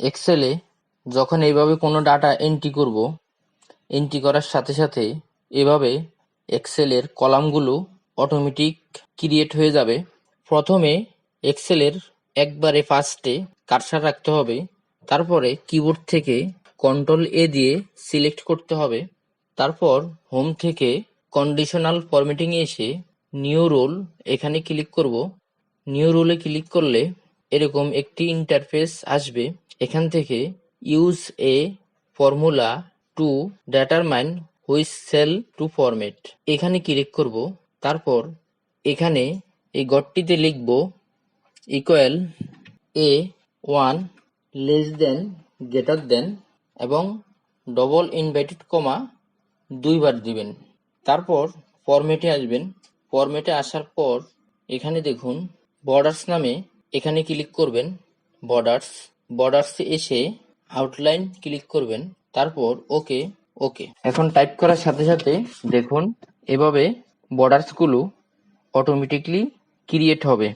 এক্সেলে যখন এইভাবে কোনো ডাটা এন্ট্রি করব, এন্ট্রি করার সাথে সাথে এভাবে এক্সেলের কলামগুলো অটোমেটিক ক্রিয়েট হয়ে যাবে। প্রথমে এক্সেলের একবারে ফার্স্টে কার্সার রাখতে হবে, তারপরে কিবোর্ড থেকে কন্ট্রোল-A দিয়ে সিলেক্ট করতে হবে, তারপর হোম থেকে কন্ডিশনাল ফরম্যাটিং এ এসে নিউ রোল এখানে ক্লিক করব। নিউ রোলে ক্লিক করলে এরকম একটি ইন্টারফেস আসবে। এখান থেকে use a formula to determine which cell to format এখানে ক্লিক করব। তারপর এখানে এই ঘরটিতে লিখব equal A1 less than greater than এবং ডবল ইনভার্টেড কমা 2 বার দিবেন। তারপর ফরম্যাটে আসবেন। ফরম্যাটে আসার পর এখানে দেখুন বর্ডার্স নামে এখানে ক্লিক করবেন। বর্ডার্সে এসে আউটলাইন ক্লিক করবেন, তারপর ওকে। এখন টাইপ করার সাথে সাথে দেখুন এভাবে বর্ডার্সগুলো অটোমেটিকলি ক্রিয়েট হবে।